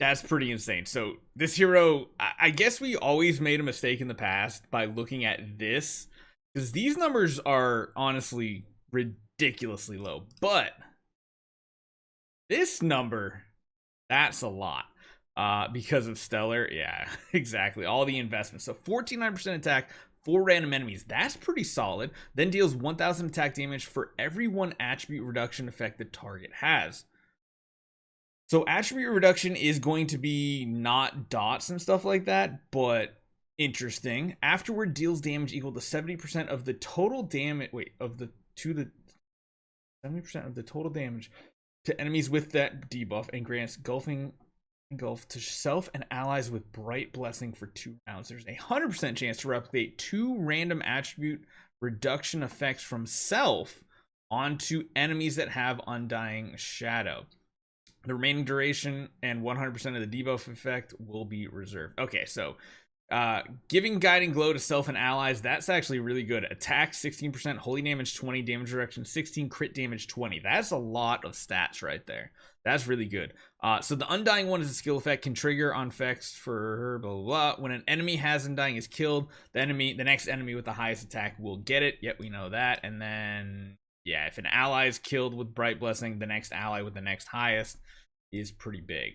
That's pretty insane. So this hero, I guess we always made a mistake in the past by looking at this, because these numbers are honestly ridiculously low. But this number, that's a lot. Because of Stellar, yeah, exactly. All the investments. So 49% attack, 4 random enemies. That's pretty solid. Then deals 1000 attack damage for every 1 attribute reduction effect the target has. So attribute reduction is going to be not dots and stuff like that, but interesting. Afterward deals damage equal to 70% of the total damage. Wait, of the to the 70% of the total damage to enemies with that debuff, and grants engulf to self and allies with bright blessing for 2 rounds. There's a 100% chance to replicate 2 random attribute reduction effects from self onto enemies that have undying shadow. The remaining duration and 100% of the debuff effect will be reserved. Okay, so giving guiding glow to self and allies, that's actually really good. Attack 16%, holy damage 20, damage reduction 16, crit damage 20. That's a lot of stats right there. That's really good. So the undying one is a skill effect, can trigger on effects for blah, blah, blah. When an enemy has undying is killed, the next enemy with the highest attack will get it. Yep, we know that. And then yeah, if an ally is killed with bright blessing, the next ally with the next highest is pretty big.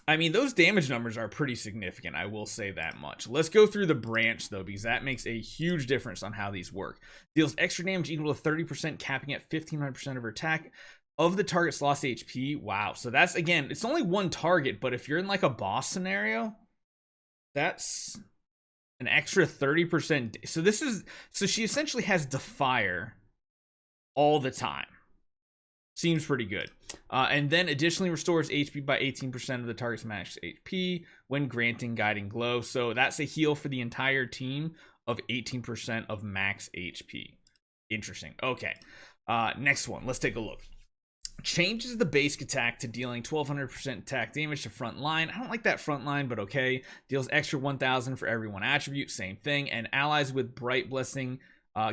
I mean, those damage numbers are pretty significant, I will say that much. Let's go through the branch, though, because that makes a huge difference on how these work. Deals extra damage equal to 30%, capping at 1500% of her attack of the target's lost HP. Wow. So that's, again, it's only one target, but if you're in like a boss scenario, that's an extra 30%. So she essentially has Defire all the time. Seems pretty good. And then additionally restores HP by 18% of the target's max HP when granting Guiding Glow. So that's a heal for the entire team of 18% of max HP. Interesting. Okay. Next one. Let's take a look. Changes the basic attack to dealing 1200% attack damage to front line. I don't like that front line, but okay. Deals extra 1000 for every 1 attribute. Same thing. And allies with Bright Blessing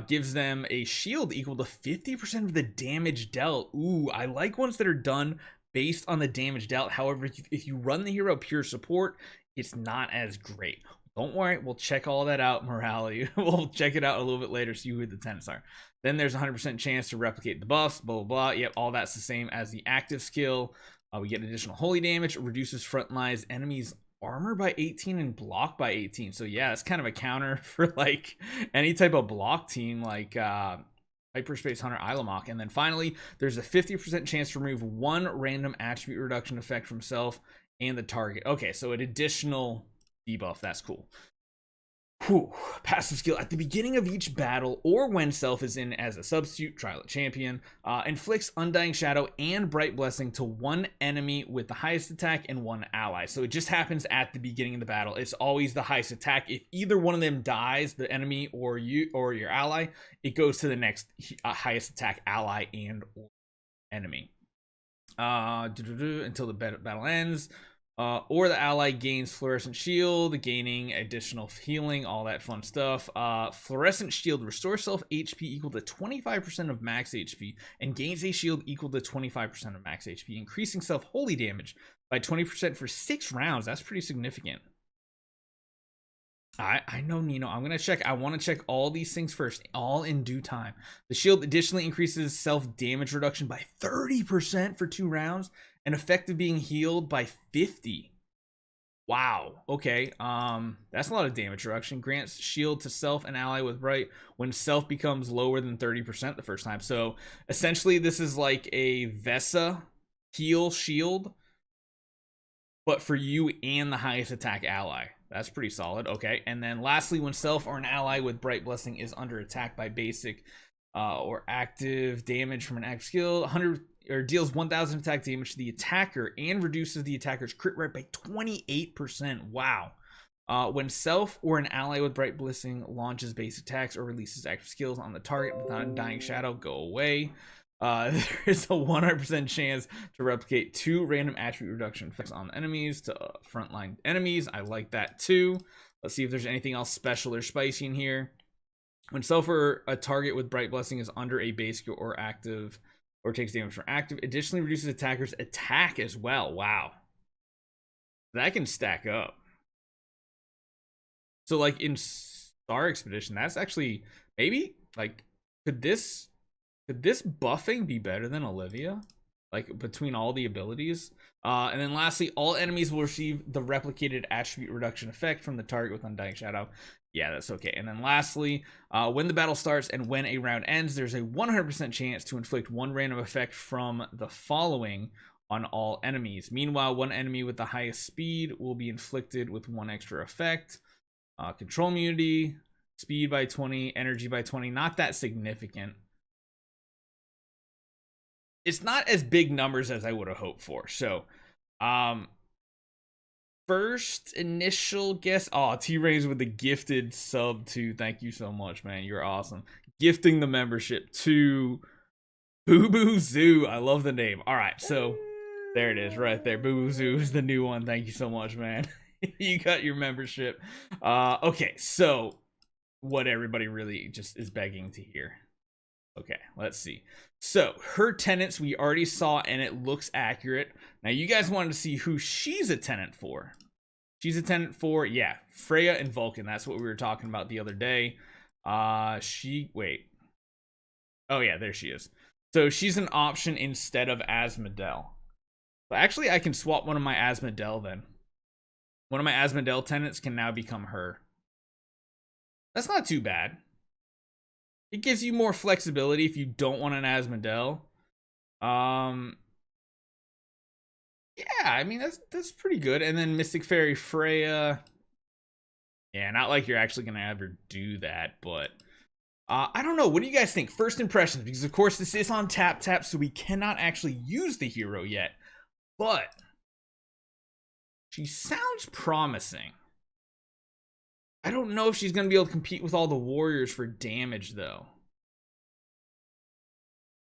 gives them a shield equal to 50% of the damage dealt. Ooh, I like ones that are done based on the damage dealt. However, if you run the hero pure support, it's not as great. Don't worry, we'll check all that out. Morality, we'll check it out a little bit later, see who the tenants are. Then there's a 100% chance to replicate the buffs, blah, blah, blah. Yep, all that's the same as the active skill. We get additional holy damage. It reduces front lines enemies armor by 18 and block by 18. So yeah, it's kind of a counter for like any type of block team like Hyperspace Hunter Ilamok. And then finally, there's a 50% chance to remove 1 random attribute reduction effect from self and the target. Okay, so an additional debuff. That's cool. Whew. Passive skill at the beginning of each battle or when self is in as a substitute, trial a champion, inflicts Undying Shadow and Bright Blessing to 1 enemy with the highest attack and 1 ally. So it just happens at the beginning of the battle. It's always the highest attack. If either one of them dies, the enemy or you or your ally, it goes to the next highest attack ally and or enemy until the battle ends. Or the ally gains Fluorescent Shield, gaining additional healing, all that fun stuff. Fluorescent Shield restores self HP equal to 25% of max HP and gains a shield equal to 25% of max HP, increasing self holy damage by 20% for 6 rounds. That's pretty significant. I know, Nino. I'm going to check. I want to check all these things first, all in due time. The shield additionally increases self damage reduction by 30% for 2 rounds and effective being healed by 50. Wow. Okay. That's a lot of damage reduction. Grants shield to self and ally with bright when self becomes lower than 30% the first time. So essentially this is like a Vesa heal shield, but for you and the highest attack ally. That's pretty solid. Okay. And then lastly, when self or an ally with Bright Blessing is under attack by basic or active damage from an active skill, 100 or deals 1000 attack damage to the attacker and reduces the attacker's crit rate by 28%. Wow. When self or an ally with Bright Blessing launches base attacks or releases active skills on the target with Undying Shadow, go away. There is a 100% chance to replicate 2 random attribute reduction effects on enemies to frontline enemies. I like that too. Let's see if there's anything else special or spicy in here. When self or a target with Bright Blessing is under a basic or active or takes damage from active, additionally reduces attacker's attack as well. Wow. That can stack up. So like in Star Expedition, that's actually maybe like could this buffing be better than Olivia? Like between all the abilities. And then lastly, all enemies will receive the replicated attribute reduction effect from the target with Undying Shadow. Yeah, that's okay. And then lastly, when the battle starts and when a round ends, there's a 100% chance to inflict one random effect from the following on all enemies. Meanwhile, one enemy with the highest speed will be inflicted with one extra effect. Control immunity, speed by 20, energy by 20. Not that significant. It's not as big numbers as I would have hoped for. So, first initial guess. Oh, T-Rains with the gifted sub too. Thank you so much, man. You're awesome. Gifting the membership to Boo Boo Zoo. I love the name. All right, so there it is right there. Boo Boo Zoo is the new one. Thank you so much, man. You got your membership. Okay, so what everybody really just is begging to hear. Okay, let's see. So her tenants we already saw and it looks accurate. Now you guys wanted to see who she's a tenant for. She's a tenant for, yeah, Freya and Vulcan. That's what we were talking about the other day. Wait. Oh yeah, there she is. So she's an option instead of Asmodel. But actually I can swap one of my Asmodel then. One of my Asmodel tenants can now become her. That's not too bad. It gives you more flexibility if you don't want an Asmodel. Yeah, I mean that's pretty good. And then Mystic Fairy Freya. Yeah, not like you're actually gonna ever do that, but I don't know. What do you guys think? First impressions, because of course this is on tap, so we cannot actually use the hero yet. But she sounds promising. I don't know if she's going to be able to compete with all the warriors for damage, though.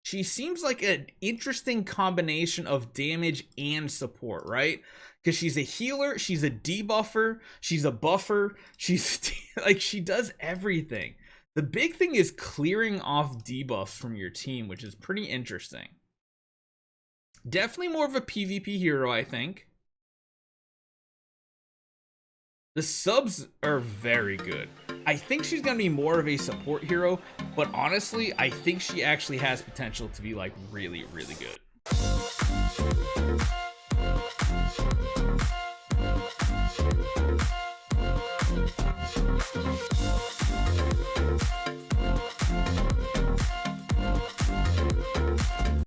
She seems like an interesting combination of damage and support, right? Because she's a healer, she's a debuffer, she's a buffer, she's like, she does everything. The big thing is clearing off debuffs from your team, which is pretty interesting. Definitely more of a PvP hero, I think. The subs are very good. I think she's going to be more of a support hero, but honestly, I think she actually has potential to be like really, really good.